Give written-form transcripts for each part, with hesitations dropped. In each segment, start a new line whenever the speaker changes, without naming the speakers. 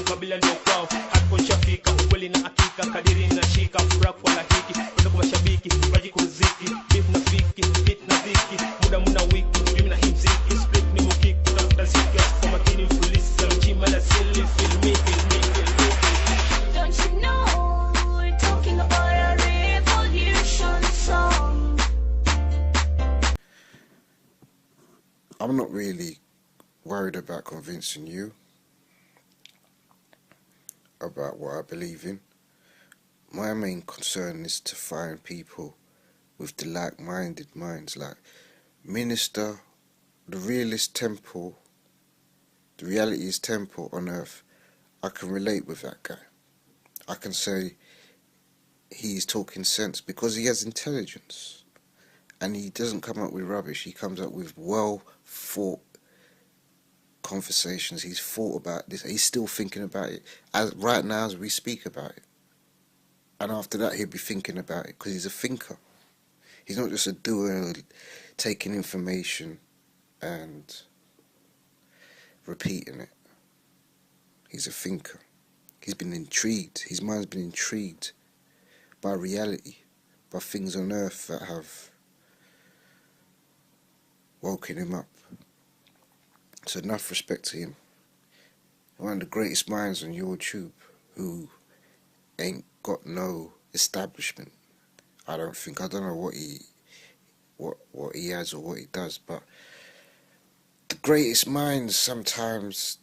ukabila ndio kwao. Hardcore shafika, ukweli na hakika, kadiri na shika, furaha wala hiki. Ndio kwa mashabiki, waji kuziki, beef na fiki, hit na dhiki, muda muna wiki, mimi na himziki, split ni mukiki, kutafuta ziki, kwa makini mfulisa, mchima la sili, feel me. Don't you know we're talking about a revolution song?
I'm not really worried about convincing you about what I believe in. My main concern is to find people with the like-minded minds, like Minister, the Realist temple, the Reality's temple on earth. I can relate with that guy. I can say he's talking sense because he has intelligence, and he doesn't come up with rubbish. He comes up with well thought conversations. He's thought about this. He's still thinking about it right now as we speak about it, and after that he'll be thinking about it because he's a thinker. He's not just a doer taking information and repeating it. He's a thinker. He's been intrigued. His mind's been intrigued by reality, by things on earth that have woken him up. So enough respect to him. One of the greatest minds on YouTube who ain't got no establishment. I don't think. I don't know what he has or what he does, but the greatest minds sometimes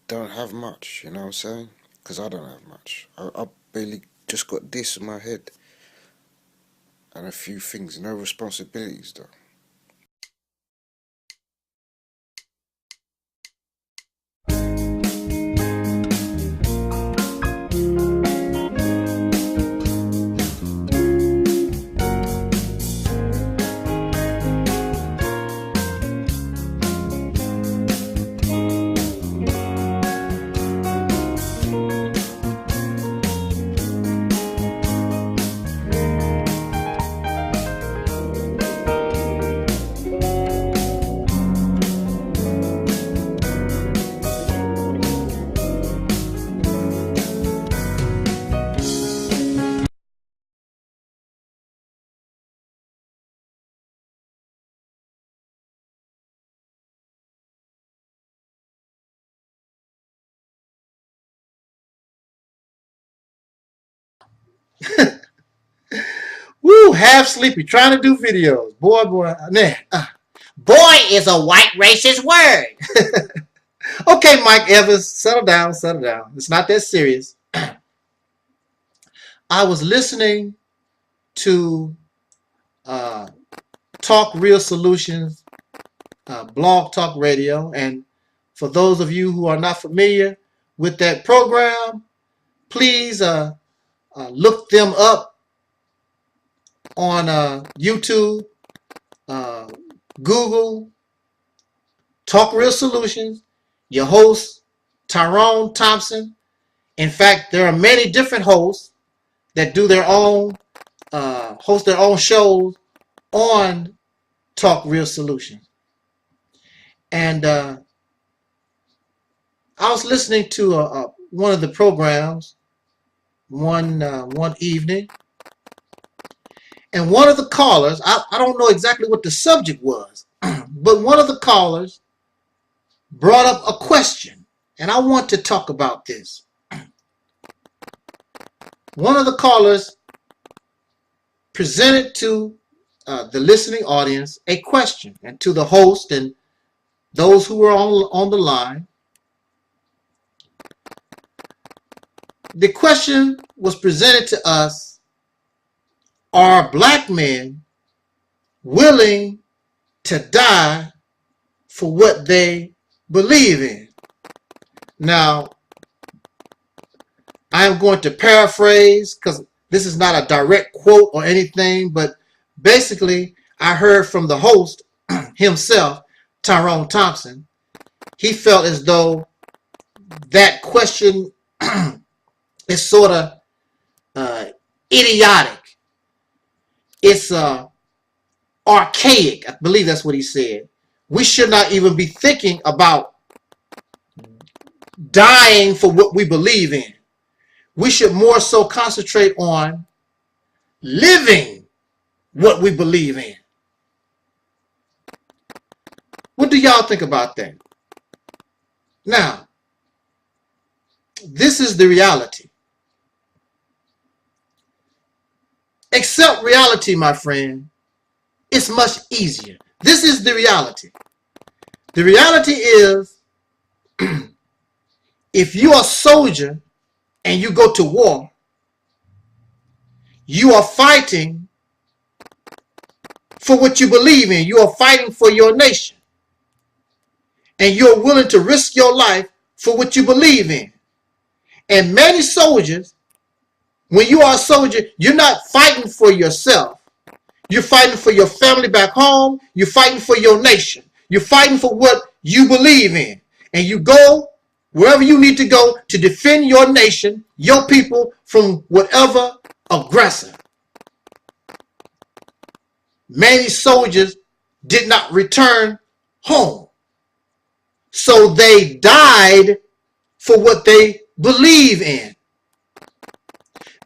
don't have much, you know what I'm saying? Because I don't have much. I barely just got this in my head and a few things, no responsibilities though.
Woo, half sleepy, trying to do videos. Boy, boy is a white racist word. Okay, Mike Evans, settle down, settle down. It's not that serious. I was listening to Talk Real Solutions, Blog Talk Radio, and for those of you who are not familiar with that program, please look them up on YouTube, Google, Talk Real Solutions. Your host, Tyrone Thompson. In fact, there are many different hosts that do their own, host their own shows on Talk Real Solutions. And I was listening to one of the programs one evening, and one of the callers, I don't know exactly what the subject was, but one of the callers brought up a question, and I want to talk about this. One of the callers presented to the listening audience a question, and to the host and those who were on the line. The question was presented to us: are black men willing to die for what they believe in? Now, I'm going to paraphrase because this is not a direct quote or anything, but basically I heard from the host himself, Tyrone Thompson. He felt as though that question is sort of idiotic. It's archaic. I believe that's what he said. We should not even be thinking about dying for what we believe in. We should more so concentrate on living what we believe in. What do y'all think about that? Now, this is the reality. Accept reality, my friend. It's much easier. This is the reality. The reality is, if you are a soldier and you go to war, you are fighting for what you believe in. You are fighting for your nation. And you're willing to risk your life for what you believe in. And many soldiers, when you are a soldier, you're not fighting for yourself. You're fighting for your family back home. You're fighting for your nation. You're fighting for what you believe in. And you go wherever you need to go to defend your nation, your people, from whatever aggressor. Many soldiers did not return home. So they died for what they believe in.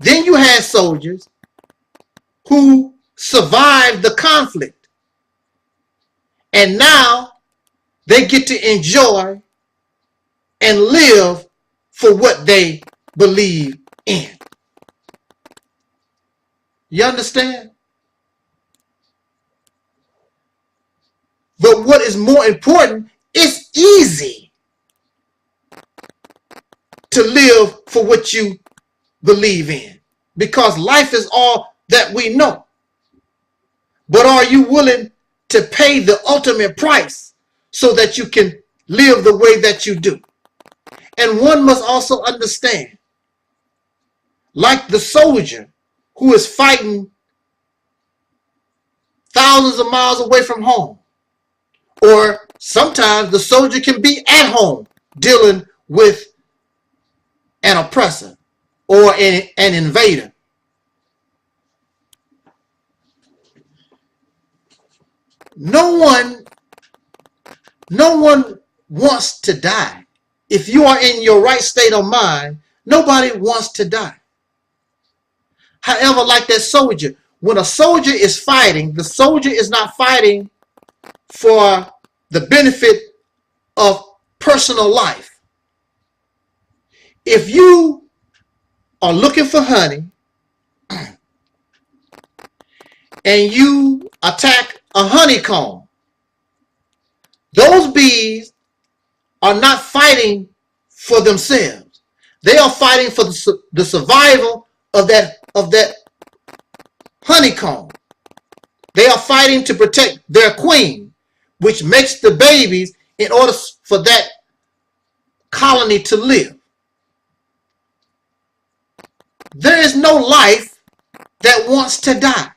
Then you had soldiers who survived the conflict. And now they get to enjoy and live for what they believe in. You understand? But what is more important, it's easy to live for what you believe in, because life is all that we know. But are you willing to pay the ultimate price so that you can live the way that you do? And one must also understand, like the soldier who is fighting thousands of miles away from home, or sometimes the soldier can be at home dealing with an oppressor or an invader. No one wants to die. If you are in your right state of mind, nobody wants to die. However, like that soldier, when a soldier is fighting, the soldier is not fighting for the benefit of personal life. If you are looking for honey and you attack a honeycomb, those bees are not fighting for themselves. They are fighting for the survival of that honeycomb. They are fighting to protect their queen, which makes the babies in order for that colony to live. There is no life that wants to die.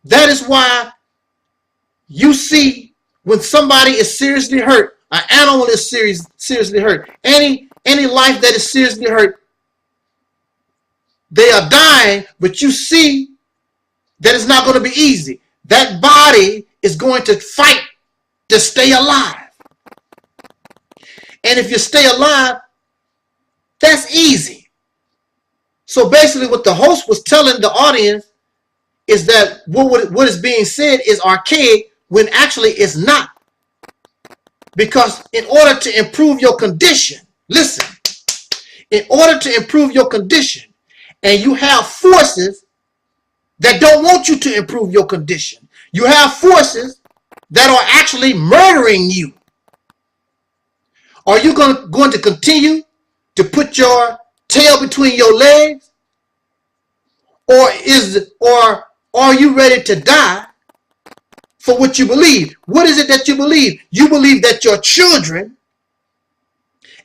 That is why you see when somebody is seriously hurt, an animal is seriously hurt, any life that is seriously hurt, they are dying, but you see that it's not going to be easy. That body is going to fight to stay alive. And if you stay alive, that's easy. So basically what the host was telling the audience is that what is being said is archaic when actually it's not. Because in order to improve your condition, listen, in order to improve your condition, and you have forces that don't want you to improve your condition, you have forces that are actually murdering you. Are you going to continue to put your tail between your legs? Or are you ready to die for what you believe? What is it that you believe? You believe that your children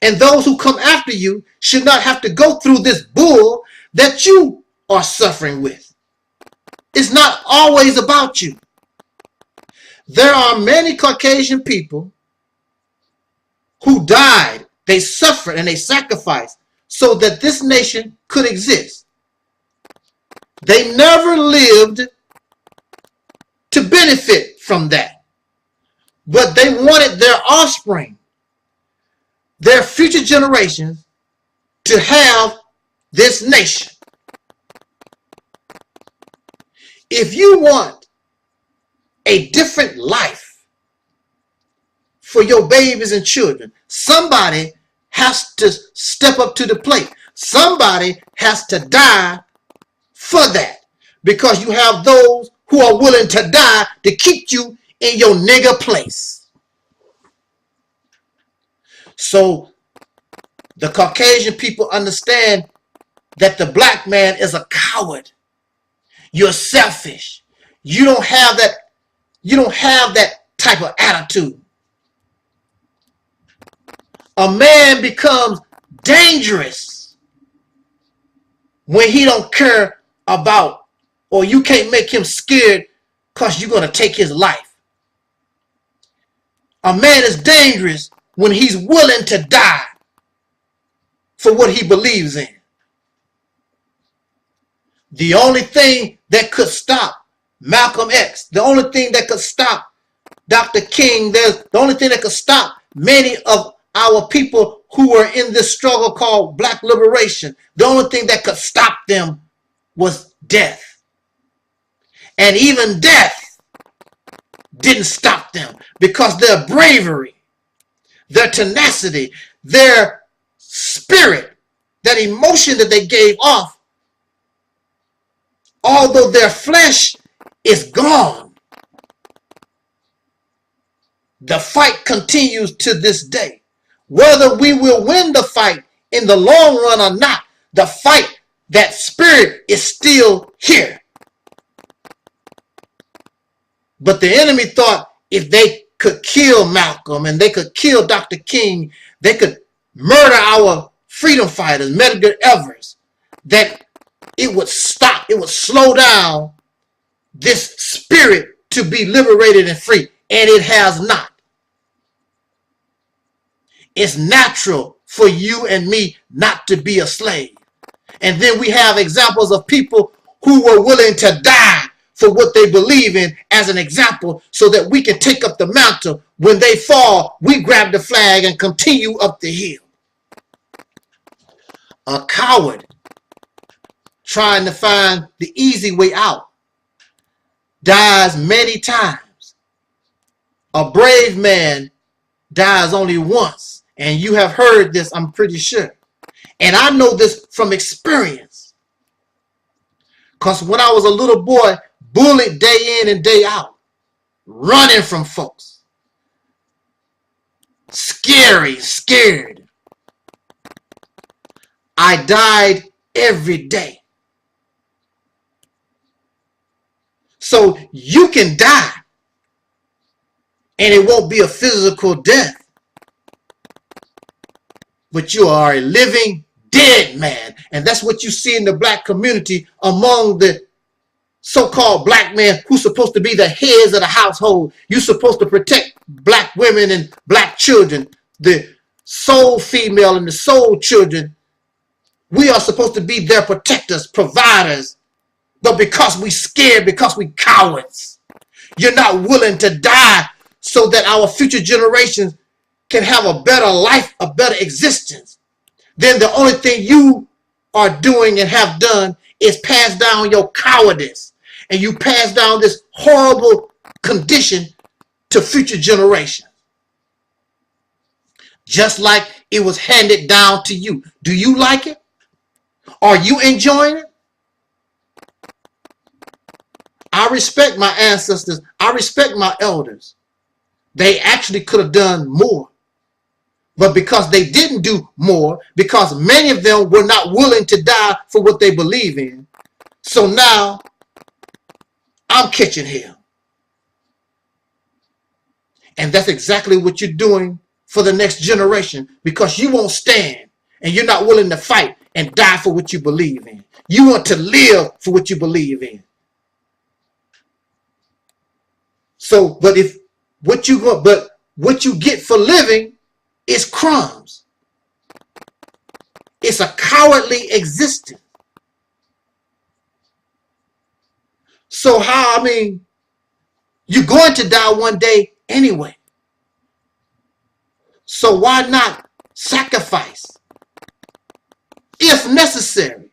and those who come after you should not have to go through this bull that you are suffering with. It's not always about you. There are many Caucasian people who died, they suffered and they sacrificed so that this nation could exist. They never lived to benefit from that. But they wanted their offspring, their future generations, to have this nation. If you want a different life for your babies and children, somebody has to step up to the plate. Somebody has to die for that, because you have those who are willing to die to keep you in your nigger place. So the Caucasian people understand that the black man is a coward. You're selfish. You don't have that type of attitude. A man becomes dangerous when he don't care about, or you can't make him scared because you're going to take his life. A man is dangerous when he's willing to die for what he believes in. The only thing that could stop Malcolm X, the only thing that could stop Dr. King, the only thing that could stop many of our people who were in this struggle called black liberation, the only thing that could stop them was death. And even death didn't stop them, because their bravery, their tenacity, their spirit, that emotion that they gave off, although their flesh is gone, the fight continues to this day. Whether we will win the fight in the long run or not, the fight, that spirit is still here. But the enemy thought if they could kill Malcolm and they could kill Dr. King, they could murder our freedom fighters, Medgar Evers, that it would stop, it would slow down this spirit to be liberated and free. And it has not. It's natural for you and me not to be a slave. And then we have examples of people who were willing to die for what they believe in as an example, so that we can take up the mantle. When they fall, we grab the flag and continue up the hill. A coward trying to find the easy way out dies many times. A brave man dies only once. And you have heard this, I'm pretty sure. And I know this from experience. Because when I was a little boy, bullied day in and day out, running from folks, scared, I died every day. So you can die, and it won't be a physical death, but you are a living dead man. And that's what you see in the black community among the so-called black men who's supposed to be the heads of the household. You're supposed to protect black women and black children, the soul female and the soul children. We are supposed to be their protectors, providers. But because we scared, because we cowards, you're not willing to die so that our future generations can have a better life, a better existence. Then the only thing you are doing and have done is pass down your cowardice. And you pass down this horrible condition to future generations. Just like it was handed down to you. Do you like it? Are you enjoying it? I respect my ancestors. I respect my elders. They actually could have done more. But because they didn't do more, because many of them were not willing to die for what they believe in, so now I'm catching hell. And that's exactly what you're doing for the next generation, because you won't stand and you're not willing to fight and die for what you believe in. You want to live for what you believe in. So, but what you get for living is crumbs. It's a cowardly existence. So you're going to die one day anyway. So why not sacrifice, if necessary,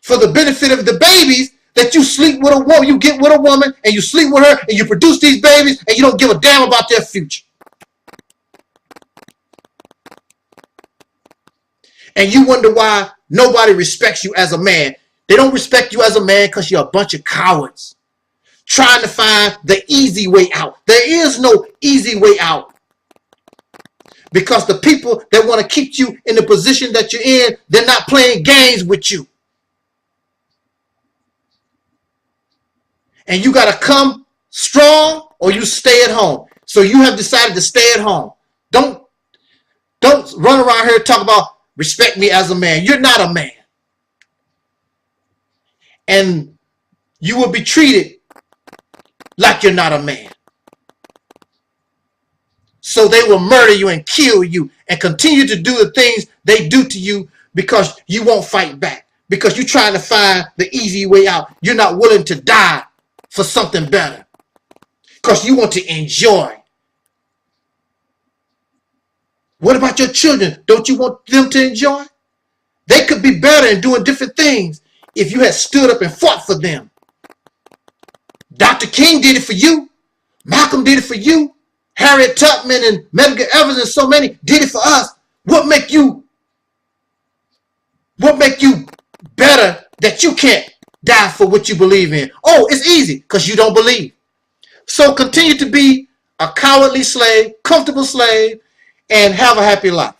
for the benefit of the babies that you sleep with a woman, you get with a woman and you sleep with her and you produce these babies and you don't give a damn about their future. And you wonder why nobody respects you as a man. They don't respect you as a man because you're a bunch of cowards trying to find the easy way out. There is no easy way out. Because the people that want to keep you in the position that you're in, they're not playing games with you. And you got to come strong or you stay at home. So you have decided to stay at home. Don't run around here and talk about respect me as a man. You're not a man. And you will be treated like you're not a man. So they will murder you and kill you and continue to do the things they do to you because you won't fight back. Because you're trying to find the easy way out. You're not willing to die for something better. Because you want to enjoy. What about your children? Don't you want them to enjoy? They could be better in doing different things if you had stood up and fought for them. Dr. King did it for you. Malcolm did it for you. Harriet Tubman and Medgar Evers and so many did it for us. What make you better that you can't die for what you believe in? Oh, it's easy because you don't believe. So continue to be a cowardly slave, comfortable slave, and have a happy life.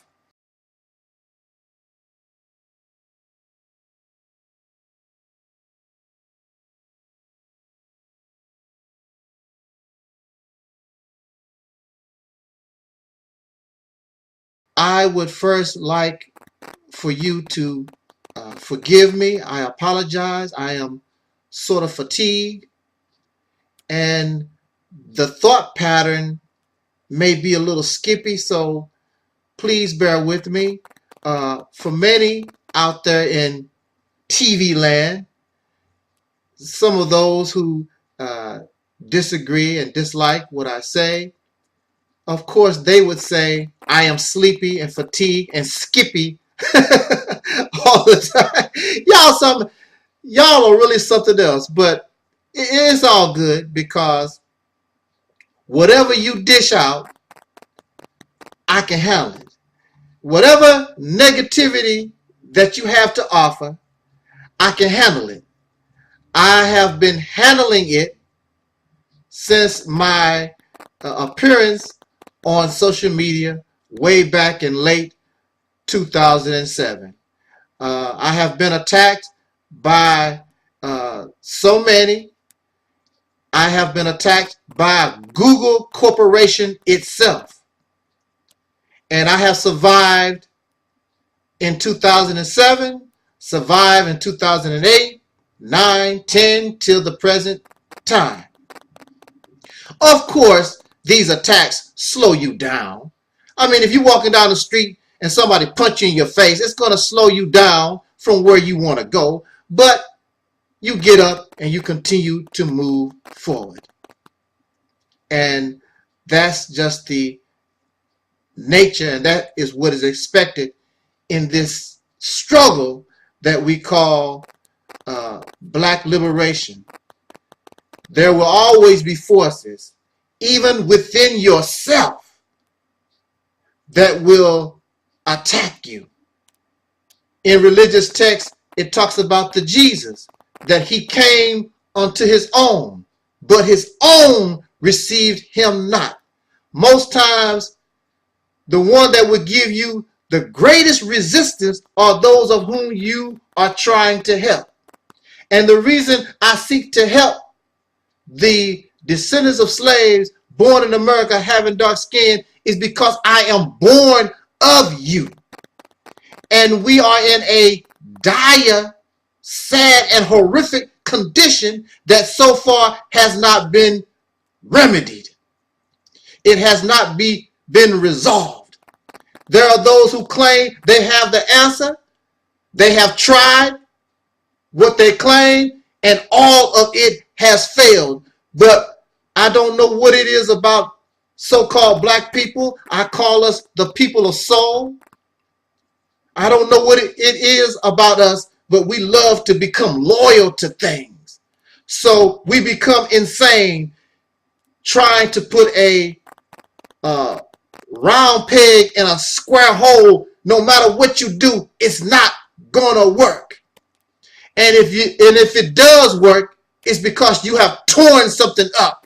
I would first like for you to forgive me. I apologize. I am sort of fatigued. And the thought pattern may be a little skippy, so please bear with me. For many out there in TV land, some of those who disagree and dislike what I say, of course, they would say I am sleepy and fatigued and skippy all the time. Y'all are really something else, but it's all good because whatever you dish out, I can handle it. Whatever negativity that you have to offer, I can handle it. I have been handling it since my appearance on social media way back in late 2007. I have been attacked by so many. I have been attacked by Google Corporation itself. And I have survived in 2007, survived in 2008, 9, 10, till the present time. Of course, these attacks slow you down. I mean, if you're walking down the street and somebody punch you in your face, it's going to slow you down from where you want to go. But you get up and you continue to move forward. And that's just the nature, and that is what is expected in this struggle that we call black liberation. There will always be forces, even within yourself, that will attack you. In religious texts, it talks about the Jesus, that he came unto his own, but his own received him not. Most times, the one that would give you the greatest resistance are those of whom you are trying to help. And the reason I seek to help the descendants of slaves born in America having dark skin is because I am born of you. And we are in a dire, sad, and horrific condition that so far has not been remedied. It has not been resolved. There are those who claim they have the answer. They have tried what they claim, and all of it has failed. But I don't know what it is about so-called black people. I call us the people of soul. I don't know what it is about us, but we love to become loyal to things. So we become insane trying to put a round peg in a square hole. No matter what you do, it's not gonna work. And if it does work, it's because you have torn something up.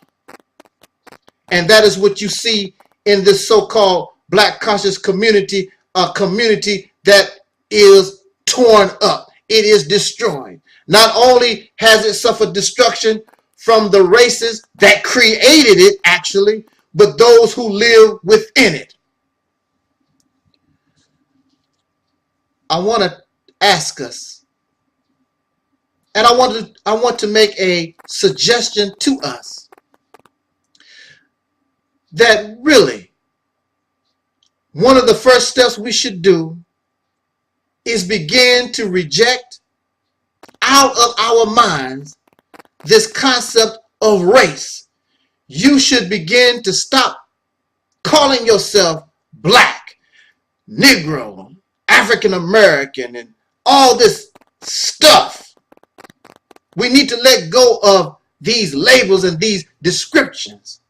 And that is what you see in this so-called black conscious community, a community that is torn up. It is destroyed. Not only has it suffered destruction from the races that created it, actually, but those who live within it. I want to ask us, and I want to make a suggestion to us, that really one of the first steps we should do is begin to reject out of our minds this concept of race. You should begin to stop calling yourself black, Negro, African American, and all this stuff. We need to let go of these labels and these descriptions.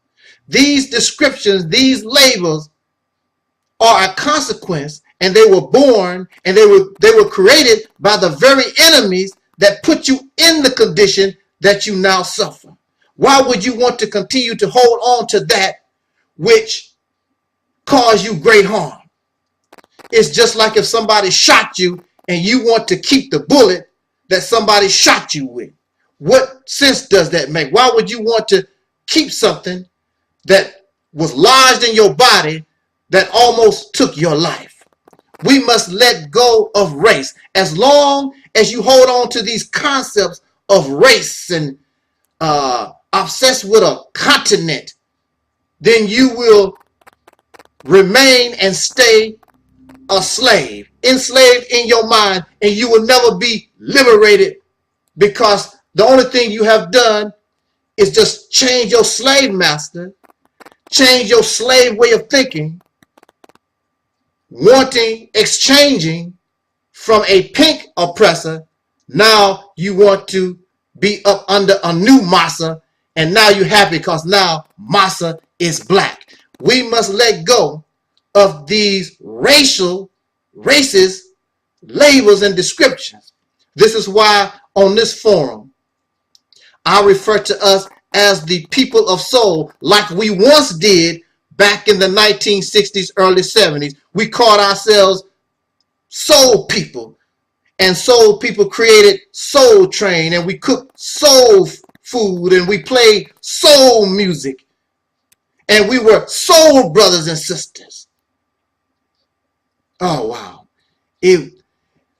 These descriptions, these labels are a consequence, and they were born and they were created by the very enemies that put you in the condition that you now suffer. Why would you want to continue to hold on to that which caused you great harm? It's just like if somebody shot you and you want to keep the bullet that somebody shot you with. What sense does that make? Why would you want to keep something that was lodged in your body that almost took your life? We must let go of race. As long as you hold on to these concepts of race and obsessed with a continent, then you will remain and stay a slave, enslaved in your mind, and you will never be liberated, because the only thing you have done is just change your slave master, change your slave way of thinking, exchanging from a pink oppressor. Now you want to be up under a new massa, and now you're happy because now massa is black. We must let go of these racist labels and descriptions. This is why on this forum I refer to us as the people of soul, like we once did back in the 1960s, early 70s. We called ourselves soul people, and soul people created Soul Train, and we cooked soul food, and we played soul music, and we were soul brothers and sisters. Oh, wow.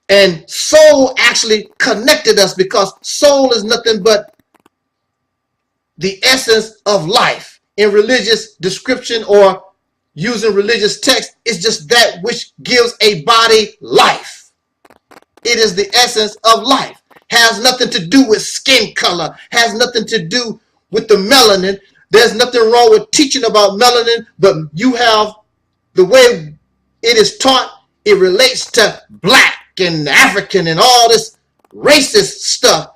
And soul actually connected us, because soul is nothing but the essence of life. In religious description or using religious text, it's just that which gives a body life. It is the essence of life. Has nothing to do with skin color, has nothing to do with the melanin. There's nothing wrong with teaching about melanin, but you have the way it is taught, it relates to black and African and all this racist stuff.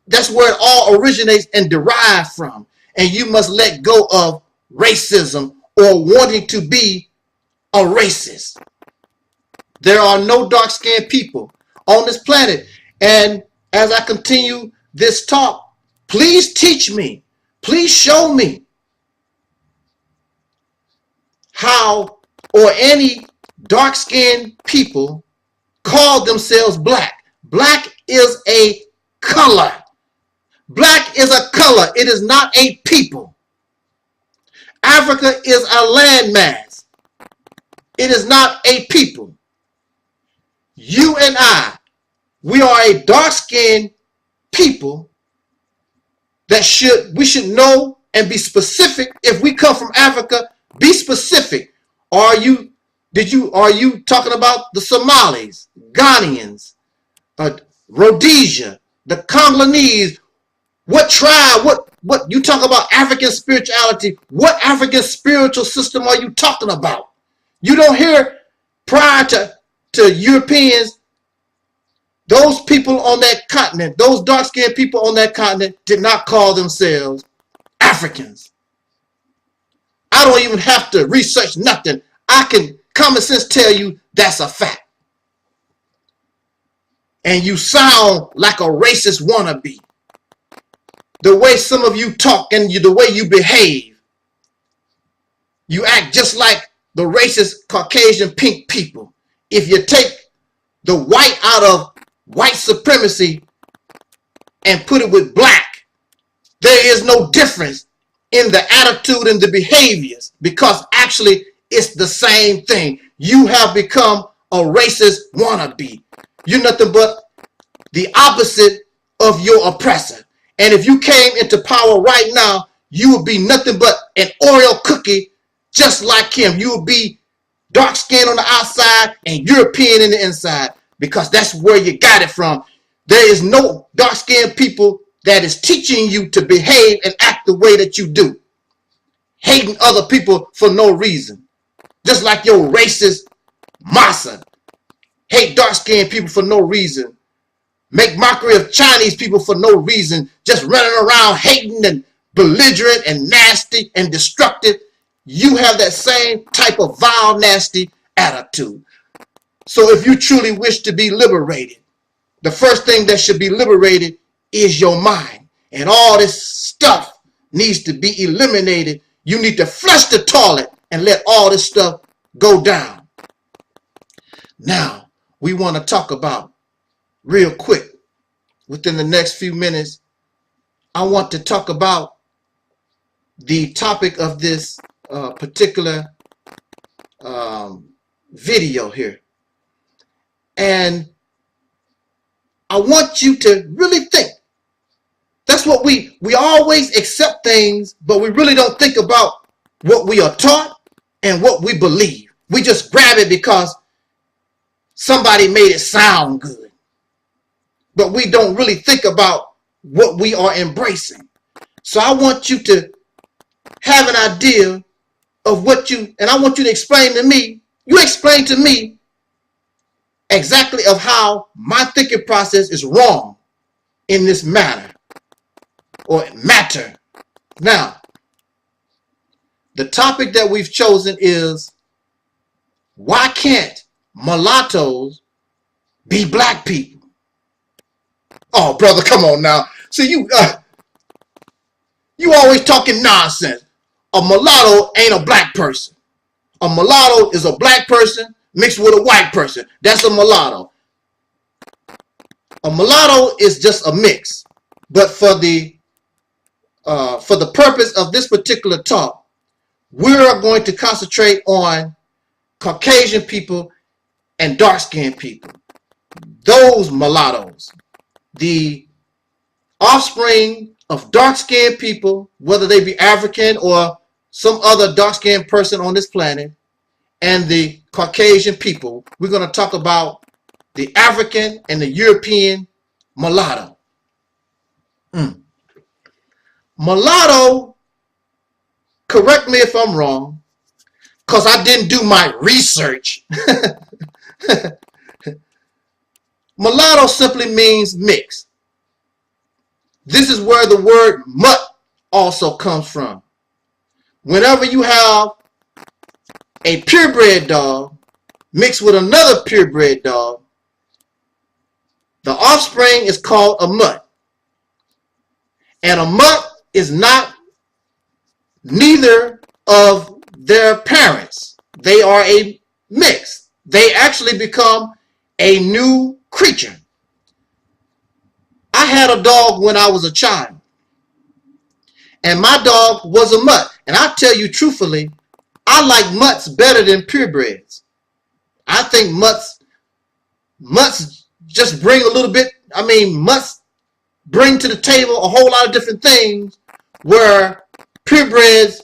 That's where it all originates and derived from. And you must let go of racism or wanting to be a racist. There are no dark-skinned people on this planet. And as I continue this talk, please teach me, please show me how or any dark-skinned people call themselves black. Black is a color. Black is a color. It is not a people. Africa is a landmass. It is not a people. You and I, we are a dark-skinned people that we should know and be specific. If we come from Africa, be specific. Are you talking about the Somalis, Ghanaians, Rhodesia, the Congolese? What tribe, what what you talk about African spirituality, what African spiritual system are you talking about? You don't hear prior to Europeans, those people on that continent, those dark-skinned people on that continent did not call themselves Africans. I don't even have to research nothing. I can common sense tell you that's a fact. And you sound like a racist wannabe. The way some of you talk and the way you behave, you act just like the racist Caucasian pink people. If you take the white out of white supremacy and put it with black, there is no difference in the attitude and the behaviors, because actually it's the same thing. You have become a racist wannabe. You're nothing but the opposite of your oppressor. And if you came into power right now, you would be nothing but an Oreo cookie just like him. You would be dark skinned on the outside and European in the inside, because that's where you got it from. There is no dark skinned people that is teaching you to behave and act the way that you do. Hating other people for no reason. Just like your racist massa. Hate dark skinned people for no reason. Make mockery of Chinese people for no reason. Just running around hating and belligerent and nasty and destructive. You have that same type of vile, nasty attitude. So if you truly wish to be liberated, the first thing that should be liberated is your mind. And all this stuff needs to be eliminated. You need to flush the toilet and let all this stuff go down. Now, we want to talk about, real quick, within the next few minutes, I want to talk about the topic of this particular video here. And I want you to really think. That's what we always accept things, but we really don't think about what we are taught and what we believe. We just grab it because somebody made it sound good. But we don't really think about what we are embracing. So I want you to have an idea of what and I want you to explain to me, you explain to me exactly of how my thinking process is wrong in this matter or matter. Now, the topic that we've chosen is, why can't mulattoes be black people? Oh, brother, come on now. See, you always talking nonsense. A mulatto ain't a black person. A mulatto is a black person mixed with a white person. That's a mulatto. A mulatto is just a mix. But for the purpose of this particular talk, we're going to concentrate on Caucasian people and dark-skinned people. Those mulattoes, the offspring of dark-skinned people, whether they be African or some other dark-skinned person on this planet, and the Caucasian people. We're going to talk about the African and the European mulatto. Mulatto, correct me if I'm wrong, because I didn't do my research. Mulatto simply means mixed. This is where the word mutt also comes from. Whenever you have a purebred dog mixed with another purebred dog, the offspring is called a mutt. And a mutt is not neither of their parents. They are a mix. They actually become a new creature. I had a dog when I was a child, and my dog was a mutt. And I tell you truthfully, I like mutts better than purebreds. I think mutts just bring a little bit, mutts bring to the table a whole lot of different things, where purebreds,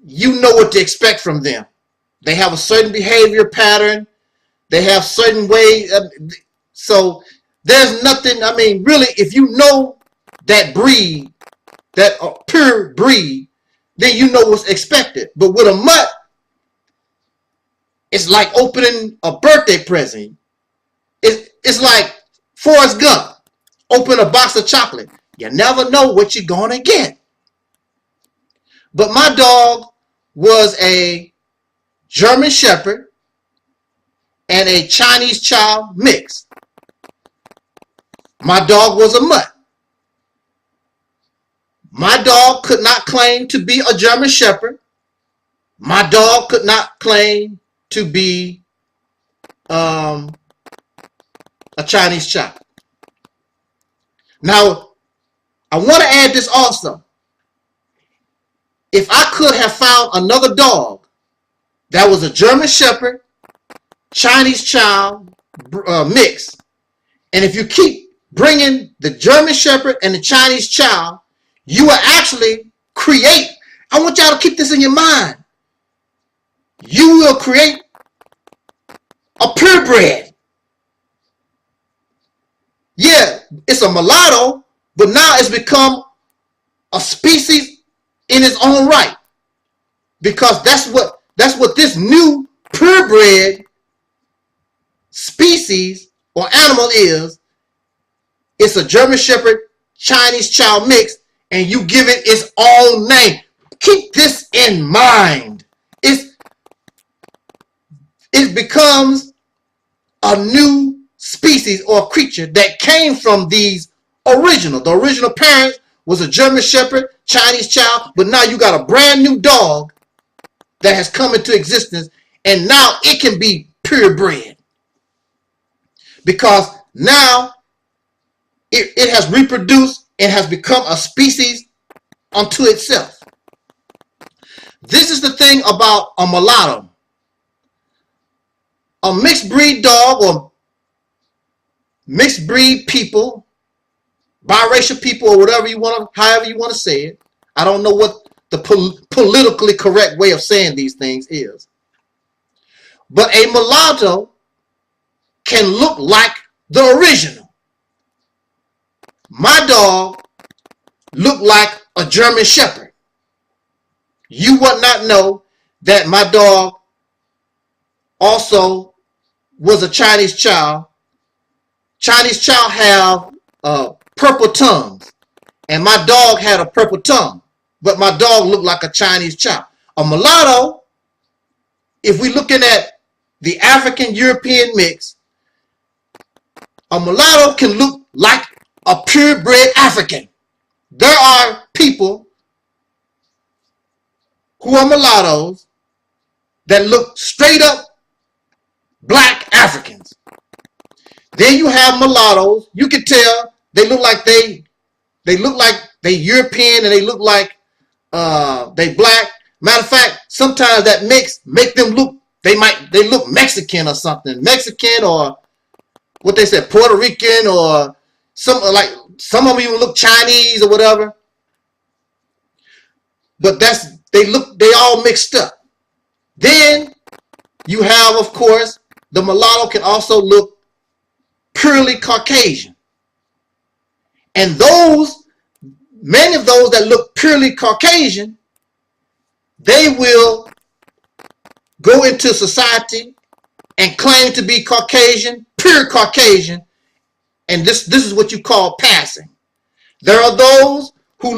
you know what to expect from them. They have a certain behavior pattern. They have certain ways. So there's nothing, really, if you know that breed, that are pure breed, then you know what's expected. But with a mutt, it's like opening a birthday present. It's like Forrest Gump, open a box of chocolate. You never know what you're going to get. But my dog was a German Shepherd and a Chinese Chow mix. My dog was a mutt. My dog could not claim to be a German Shepherd. My dog could not claim to be a Chinese Chow. Now, I want to add this also. If I could have found another dog that was a German Shepherd, Chinese Chow mix, and if you keep bringing the German Shepherd and the Chinese Chow, you will actually create, I want y'all to keep this in your mind, you will create a purebred. Yeah, it's a mulatto, but now it's become a species in its own right, because that's what this new purebred species or animal is. It's a German Shepherd Chinese Chow mix, and you give it its own name. Keep this in mind. It becomes a new species or creature that came from these original. The original parent was a German Shepherd, Chinese Chow, but now you got a brand new dog that has come into existence, and now it can be purebred. Because now it has reproduced and has become a species unto itself. This is the thing about a mulatto. A mixed breed dog or mixed breed people, biracial people, or whatever you want to, however you want to say it. I don't know what the politically correct way of saying these things is. But a mulatto can look like the original. My dog looked like a German Shepherd. You would not know that my dog also was a Chinese Chow. Chinese Chow have purple tongues, and my dog had a purple tongue, but my dog looked like a Chinese Chow. A mulatto, if we're looking at the African-European mix, a mulatto can look like a purebred African. There are people who are mulattoes that look straight up black Africans. Then you have mulattoes. You can tell they look like they European, and they look like they black. Matter of fact, sometimes that mix make them look, they look Mexican or something. Mexican, or what they said, Puerto Rican, or some of them even look Chinese or whatever. But they all mixed up. Then you have, of course, the mulatto can also look purely Caucasian. And many of those that look purely Caucasian, they will go into society and claim to be Caucasian, pure Caucasian, and this is what you call passing. There are those who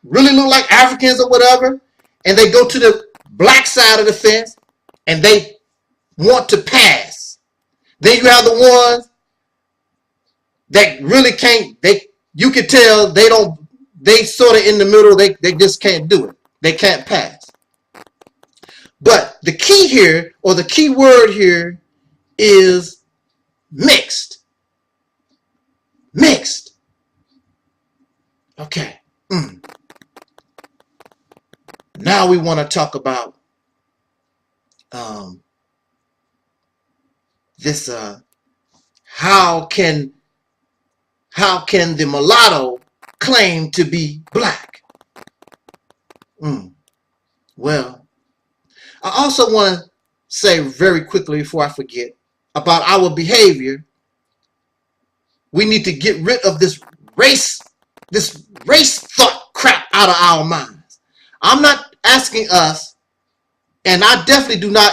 really look like Africans or whatever, and they go to the black side of the fence and they want to pass. Then you have the ones that really can't, you can tell they sort of in the middle, they just can't do it. They can't pass. But the key here, or the key word here, is mixed. Mixed. Okay. Now we want to talk about this. How can the mulatto claim to be black? Well, I also want to say very quickly before I forget about our behavior. We need to get rid of this race thought crap out of our minds. I'm not asking us, and I definitely do not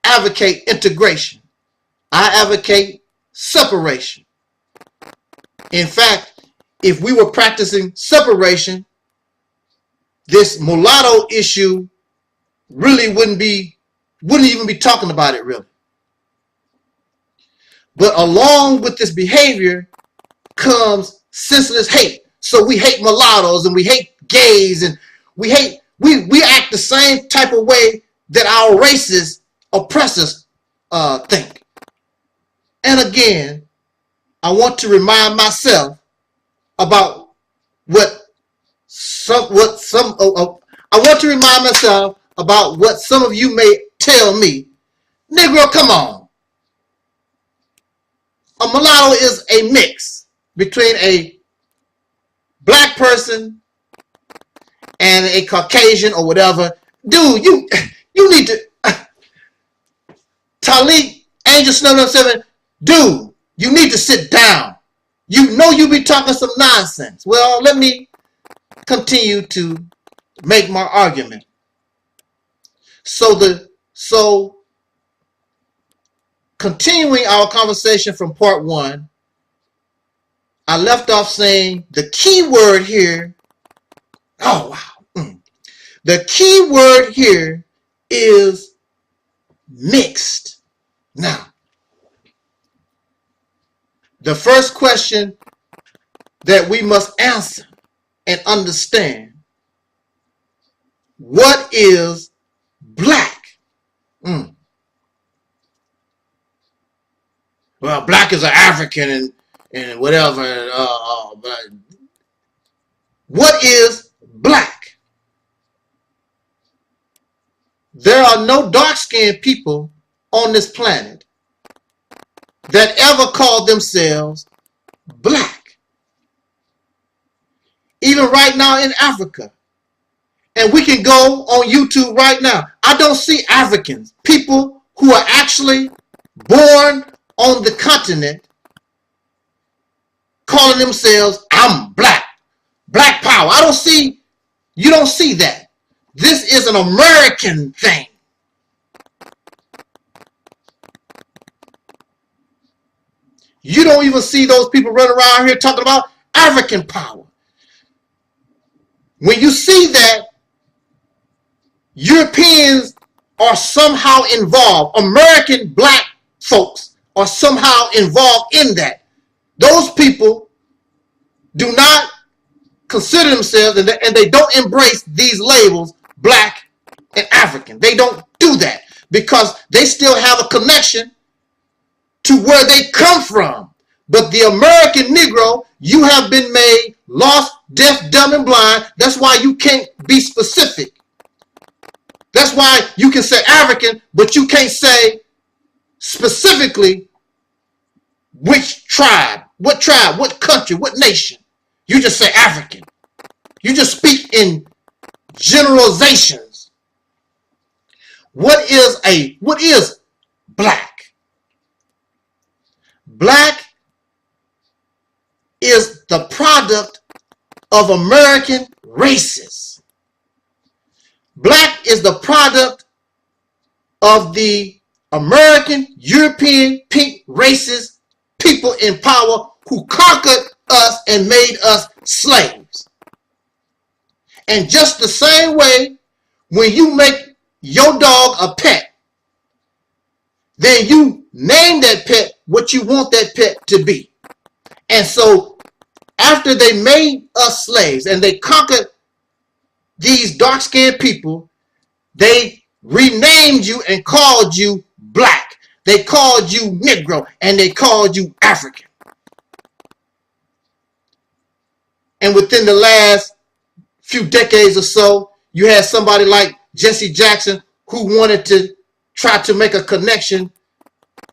advocate integration. I advocate separation. In fact, if we were practicing separation, this mulatto issue really wouldn't even be talking about it really. But along with this behavior comes senseless hate. So we hate mulattoes and we hate gays and we act the same type of way that our racist oppressors think. And again, I want to remind myself about what some of you may tell me. Negro, come on. A mulatto is a mix between a black person and a Caucasian or whatever. Dude, you need to Taalik, Angel Snow 7, dude, you need to sit down. You know you be talking some nonsense. Well, let me continue to make my argument. So continuing our conversation from part 1, I left off saying the key word here, oh wow, the key word here is mixed. Now, the first question that we must answer and understand, what is black? Well, black is an African and whatever. But what is black? There are no dark-skinned people on this planet that ever called themselves black. Even right now in Africa. And we can go on YouTube right now. I don't see Africans, people who are actually born on the continent, calling themselves, I'm black. Black power. You don't see that. This is an American thing. You don't even see those people running around here talking about African power. When you see that, Europeans are somehow involved. American black folks are somehow involved in that. Those people do not consider themselves, and they don't embrace these labels, black and African. They don't do that because they still have a connection to where they come from. But the American Negro, you have been made lost, deaf, dumb, and blind. That's why you can't be specific. That's why you can say African, but you can't say specifically which tribe, what country, what nation. You just say African. You just speak in generalizations. What is black? Black is the product of American races. Black is the product of the American, European, pink races, people in power who conquered us and made us slaves. And just the same way, when you make your dog a pet, then you name that pet what you want that pet to be. And so after they made us slaves and they conquered these dark-skinned people, they renamed you and called you black. They called you Negro and they called you African. And within the last few decades or so, you had somebody like Jesse Jackson who wanted to try to make a connection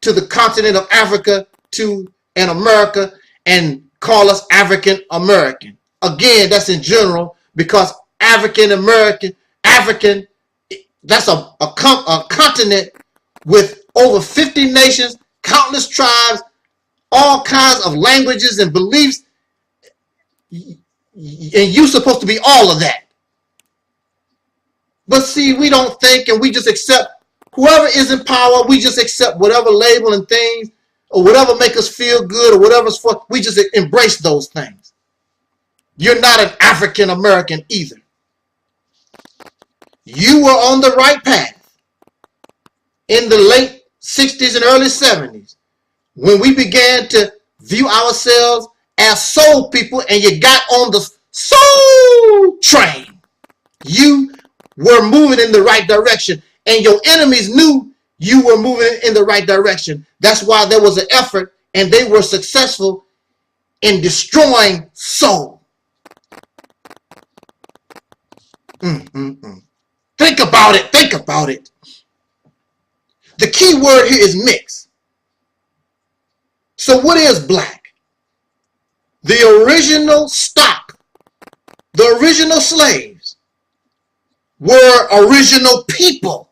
to the continent of Africa, to an America, and call us African American. Again, that's in general, because African American, that's a continent with over 50 nations, countless tribes, all kinds of languages and beliefs. And you're supposed to be all of that. But see, we don't think, and we just accept whoever is in power. We just accept whatever label and things, or whatever make us feel good, or whatever's for. We just embrace those things. You're not an African American either. You were on the right path in the late 60s and early 70s when we began to view ourselves as soul people, and you got on the soul train. You were moving in the right direction, and your enemies knew you were moving in the right direction. That's why there was an effort, and they were successful in destroying soul. Think about it. Think about it. The key word here is mix. So what is black? The original stock, the original slaves, were original people.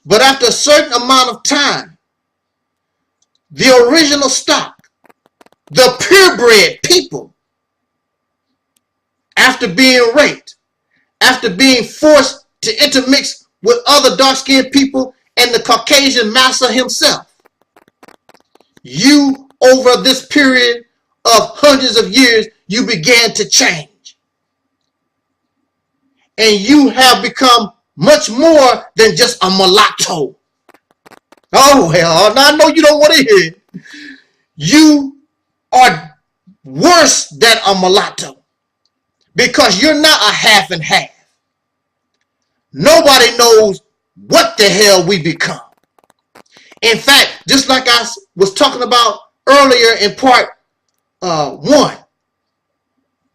But after a certain amount of time, the original stock, the purebred people, after being raped, after being forced to intermix with other dark-skinned people and the Caucasian master himself, you, over this period of hundreds of years, you began to change. And you have become much more than just a mulatto. Oh, well, I know you don't want to hear it. You are worse than a mulatto because you're not a half and half. Nobody knows what the hell we become. In fact, just like I was talking about earlier in part 1,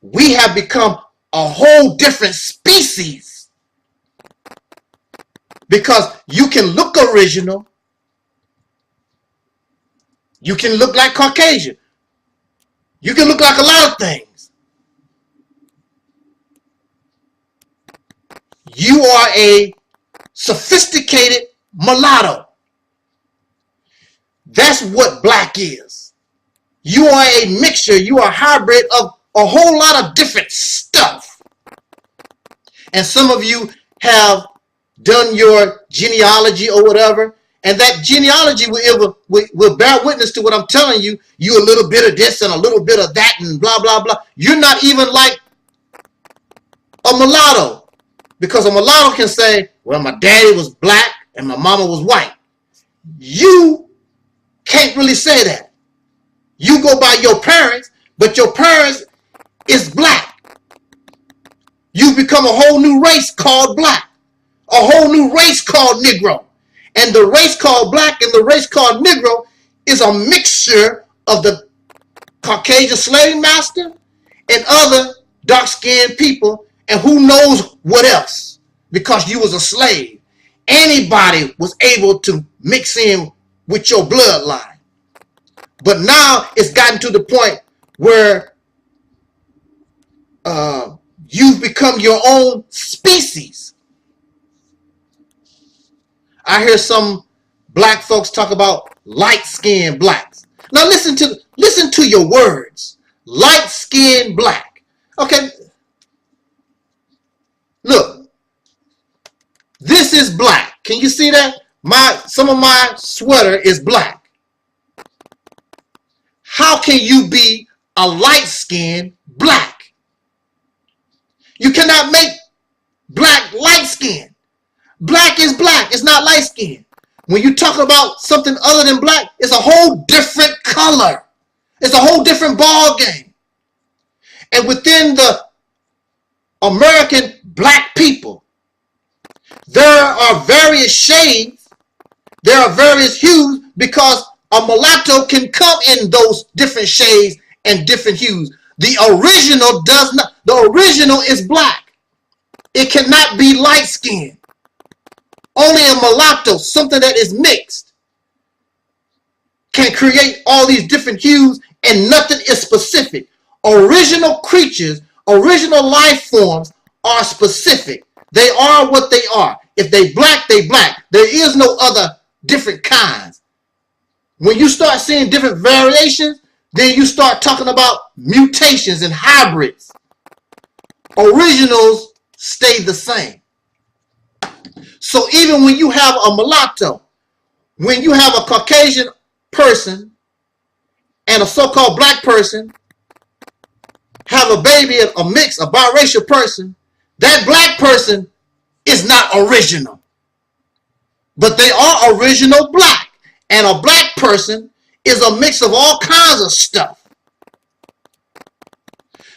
we have become a whole different species, because you can look original, you can look like Caucasian, you can look like a lot of things. You are a sophisticated mulatto. That's what black is. You are a mixture, you are a hybrid of a whole lot of different stuff. And some of you have done your genealogy or whatever, and that genealogy will bear witness to what I'm telling you. You a little bit of this and a little bit of that and blah, blah, blah. You're not even like a mulatto, because a mulatto can say, well, my daddy was black and my mama was white. You can't really say that. You go by your parents, but your parents is black. You've become a whole new race called black, a whole new race called Negro. And the race called black and the race called Negro is a mixture of the Caucasian slave master and other dark-skinned people, and who knows what else, because you was a slave. Anybody was able to mix in with your bloodline. But now it's gotten to the point where you've become your own species. I hear some black folks talk about light-skinned blacks. Now listen to your words. Light-skinned black. Okay. Look. This is black. Can you see that? Some of my sweater is black. How can you be a light-skinned black? You cannot make black light-skinned. Black is black. It's not light-skinned. When you talk about something other than black, it's a whole different color. It's a whole different ball game. And within the American black people, there are various shades. There are various hues, because a mulatto can come in those different shades and different hues. The original does not. The original is black. It cannot be light-skinned. Only a mulatto, something that is mixed, can create all these different hues, and nothing is specific. Original creatures, original life forms are specific. They are what they are. If they black, they black. There is no other different kinds. When you start seeing different variations, then you start talking about mutations and hybrids. Originals stay the same. So even when you have a mulatto, when you have a Caucasian person and a so-called black person have a baby, a mix, a biracial person, that black person is not original. But they are original black. And a black person is a mix of all kinds of stuff.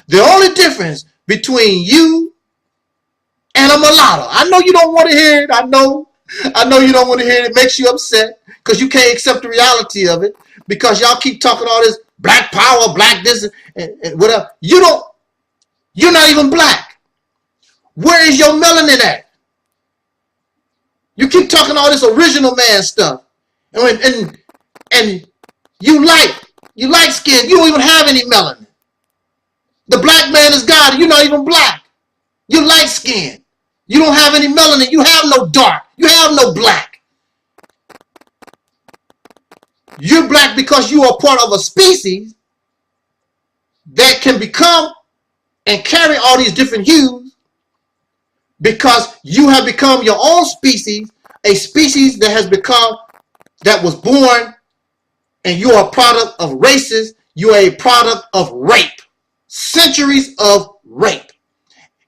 The only difference between you and a mulatto, I know you don't want to hear it. I know you don't want to hear it. It makes you upset because you can't accept the reality of it because y'all keep talking all this black power, black this and whatever. You're not even black. Where is your melanin at? You keep talking all this original man stuff. And you light skin, you don't even have any melanin. The black man is God, and you're not even black. You're light skinned. You don't have any melanin. You have no dark. You have no black. You're black because you are part of a species that can become and carry all these different hues because you have become your own species, a species that was born, and you are a product of races. You are a product of rape. Centuries of rape.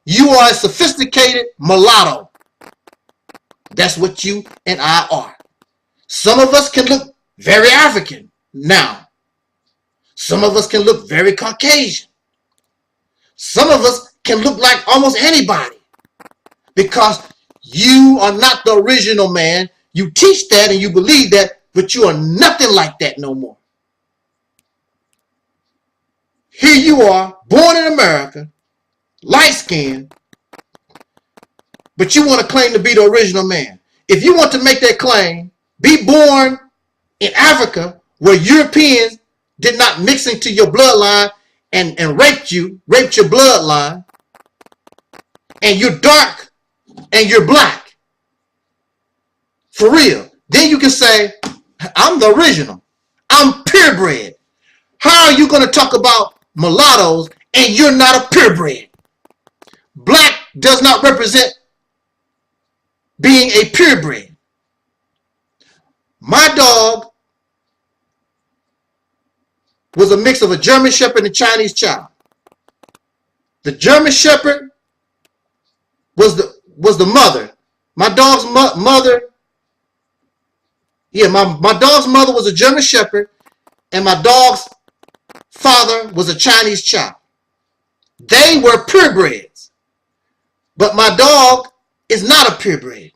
You are a sophisticated mulatto. That's what you and I are. Some of us can look very African now. Some of us can look very Caucasian. Some of us can look like almost anybody because you are not the original man. You teach that and you believe that, but you are nothing like that no more. Here you are, born in America, light-skinned, but you want to claim to be the original man. If you want to make that claim, be born in Africa where Europeans did not mix into your bloodline and raped your bloodline, and you're dark and you're black. For real. Then you can say, I'm the original. I'm purebred. How are you going to talk about mulattoes and you're not a purebred? Black does not represent being a purebred. My dog was a mix of a German Shepherd and a Chinese child. The German Shepherd was the mother. My dog's mother, my dog's mother was a German Shepherd, and my dog's father was a Chinese child. They were purebreds, but my dog is not a purebred.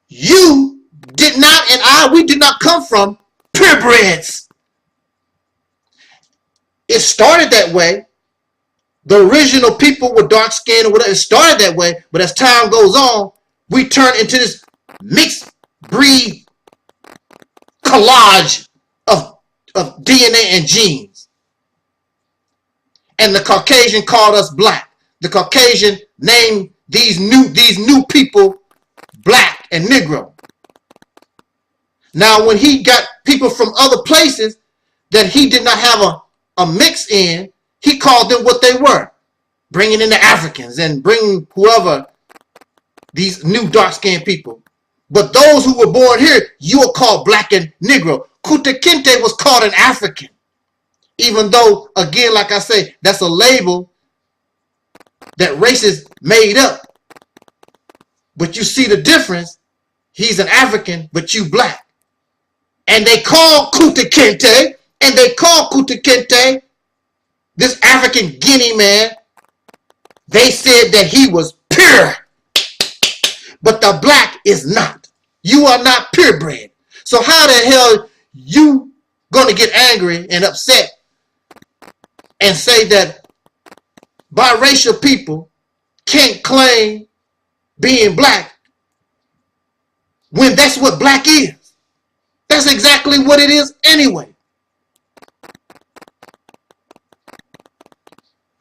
You did not, and we did not come from purebreds. It started that way. The original people were dark skinned or whatever. It started that way, but as time goes on, we turn into this mixed breed collage of DNA and genes. And the Caucasian called us black. The Caucasian named these new people black and Negro. Now, when he got people from other places that he did not have a mix in, he called them what they were, bringing in the Africans and bringing whoever, these new dark-skinned people. But those who were born here, you are called black and Negro. Kunta Kinte was called an African. Even though, again, like I say, that's a label that races made up. But you see the difference. He's an African, but you black. And they call Kunta Kinte, this African Guinea man, they said that he was pure. But the black is not. You are not purebred. So how the hell you going to get angry and upset and say that biracial people can't claim being black when that's what black is? That's exactly what it is anyway.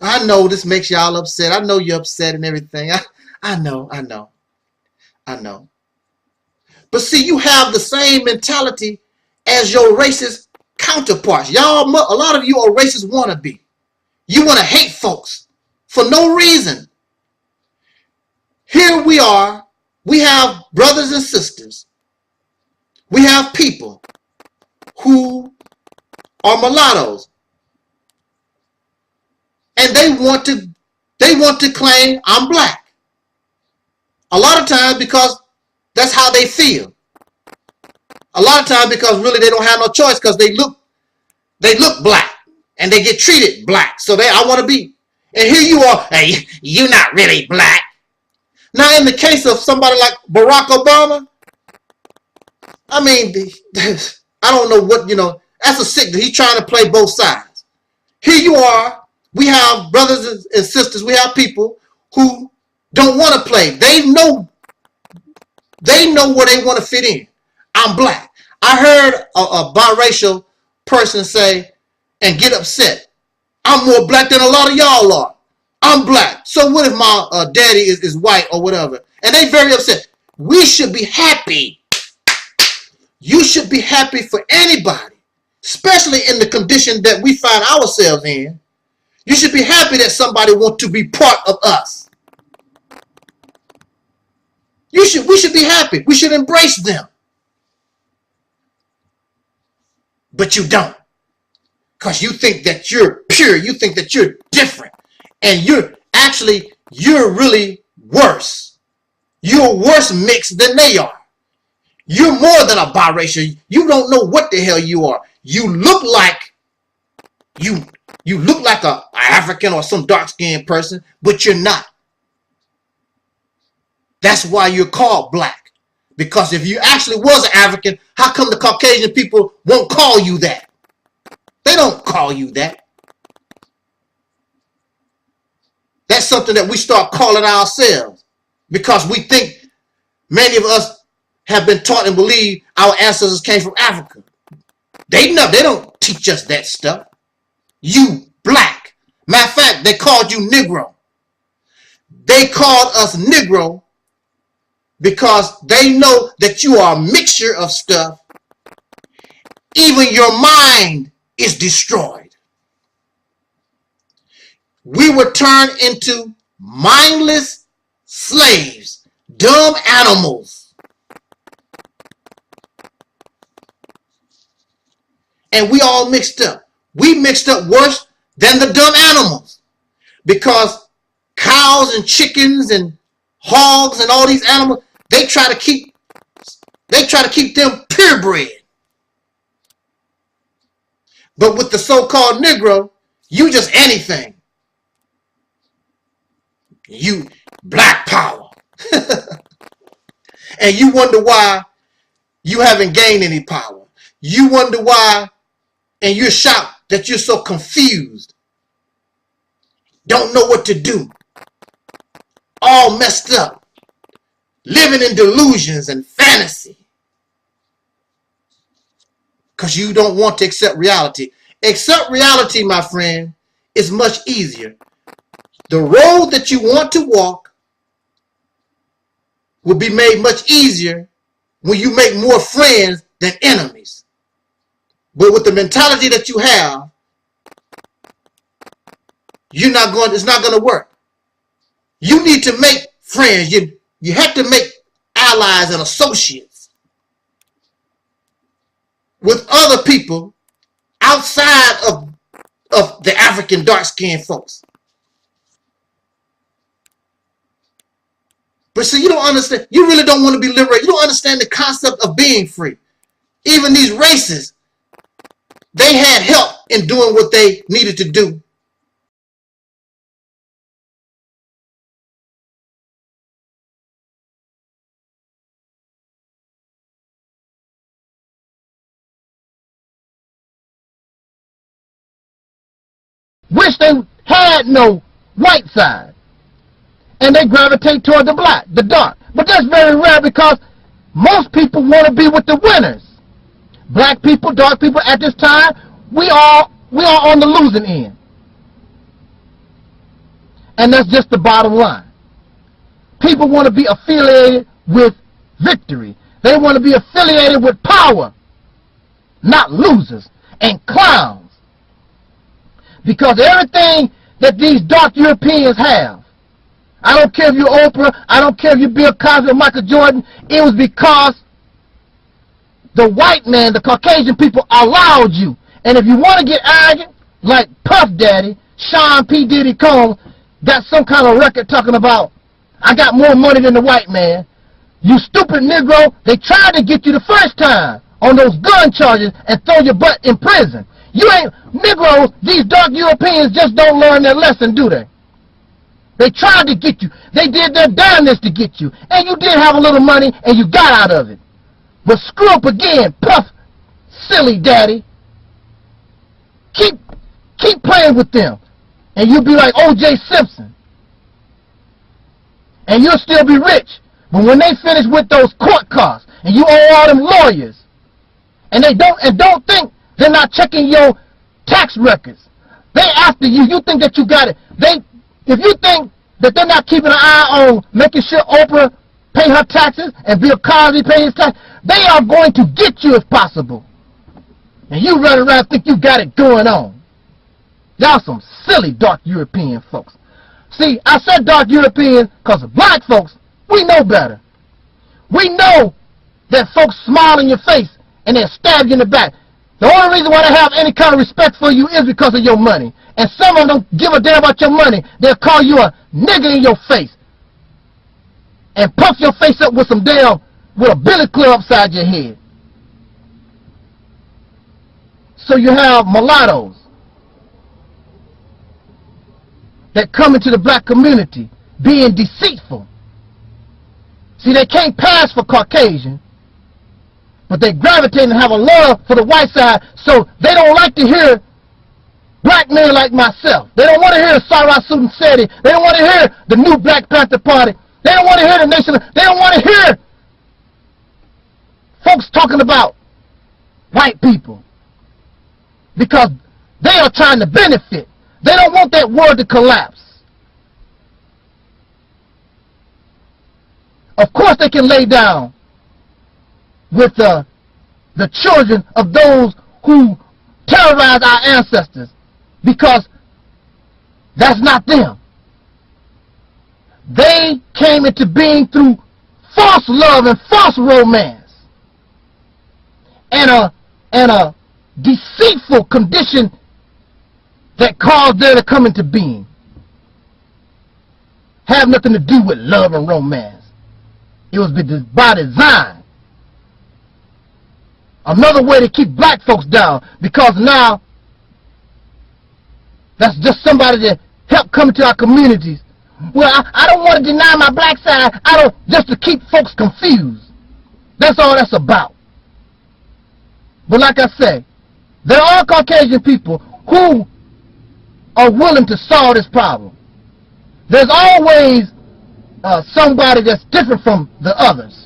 I know this makes y'all upset. I know you're upset and everything. I know. But see, you have the same mentality as your racist counterparts. Y'all, a lot of you are racist wannabe. You want to hate folks for no reason. Here we are. We have brothers and sisters. We have people who are mulattoes. And they want to claim I'm black. A lot of times because that's how they feel. A lot of times because really they don't have no choice because they look black and they get treated black. So I want to be. And here you are, hey, you're not really black. Now in the case of somebody like Barack Obama, I mean, I don't know what, that's a sickness. He's trying to play both sides. Here you are. We have brothers and sisters. We have people who don't want to play. They know where they want to fit in. I'm black. I heard a biracial person say and get upset. I'm more black than a lot of y'all are. I'm black. So what if my daddy is white or whatever? And they very upset. We should be happy. You should be happy for anybody, especially in the condition that we find ourselves in. You should be happy that somebody wants to be part of us. We should be happy. We should embrace them. But you don't. Because you think that you're pure. You think that you're different. And you're really worse. You're a worse mix than they are. You're more than a biracial. You don't know what the hell you are. You look like an African or some dark-skinned person, but you're not. That's why you're called black. Because if you actually was an African, how come the Caucasian people won't call you that? They don't call you that. That's something that we start calling ourselves because we think many of us have been taught and believe our ancestors came from Africa. They don't teach us that stuff. You black. Matter of fact, they called you Negro. They called us Negro because they know that you are a mixture of stuff. Even your mind is destroyed. We were turned into mindless slaves, dumb animals. And we all mixed up. We mixed up worse than the dumb animals because cows and chickens and hogs and all these animals, they try to keep them purebred. But with the so-called Negro, you just anything. You black power. And you wonder why you haven't gained any power. You wonder why, and you're shocked that you're so confused. Don't know what to do. All messed up. Living in delusions and fantasy. Because you don't want to accept reality. Accept reality, my friend, is much easier. The road that you want to walk will be made much easier when you make more friends than enemies. But with the mentality that you have, it's not going to work. You need to make friends. You have to make allies and associates with other people outside of the African dark-skinned folks. But see, you don't understand. You really don't want to be liberated. You don't understand the concept of being free. Even these races, they had help in doing what they needed to do.
Wish they had no white side. And they gravitate toward the black, the dark. But that's very rare because most people want to be with the winners. Black people, dark people at this time, we are on the losing end. And that's just the bottom line. People want to be affiliated with victory. They want to be affiliated with power, not losers. and clowns. Because everything that these dark Europeans have, I don't care if you're Oprah, I don't care if you're Bill Cosby or Michael Jordan, it was because the white man, the Caucasian people allowed you. And if you want to get arrogant, like Puff Daddy, Sean P. Diddy Combs, got some kind of record talking about, I got more money than the white man. You stupid Negro, they tried to get you the first time on those gun charges and throw your butt in prison. You ain't, Negroes, these dark Europeans just don't learn their lesson, do they? They tried to get you. They did their damnedest to get you. And you did have a little money and you got out of it. But screw up again, Puff, silly daddy. Keep playing with them. And you'll be like O.J. Simpson. And you'll still be rich. But when they finish with those court costs, and you owe all them lawyers, and don't think they're not checking your tax records. They after you. You think that you got it. If you think that they're not keeping an eye on making sure Oprah pay her taxes and Bill Cosby pay his taxes, they are going to get you if possible. And you run around and think you got it going on. Y'all some silly dark European folks. See, I said dark European because black folks, we know better. We know that folks smile in your face and they'll stab you in the back. The only reason why they have any kind of respect for you is because of your money. And some of them don't give a damn about your money. They'll call you a nigger in your face and puff your face up with with a billy club upside your head. So you have mulattoes that come into the black community being deceitful. See, they can't pass for Caucasian, but they gravitate and have a love for the white side, so they don't like to hear black men like myself. They don't want to hear Sarah Sudi. They don't want to hear the new Black Panther Party. They don't want to hear the nation. They don't want to hear folks talking about white people because they are trying to benefit. They don't want that world to collapse. Of course they can lay down with the children of those who terrorized our ancestors because that's not them. They came into being through false love and false romance and a deceitful condition that caused them to come into being. Have nothing to do with love and romance. It was by design. Another way to keep black folks down, because now that's just somebody that helped come into our communities. Well, I don't want to deny my black side. Just to keep folks confused. That's all that's about. But like I say, there are Caucasian people who are willing to solve this problem. There's always somebody that's different from the others.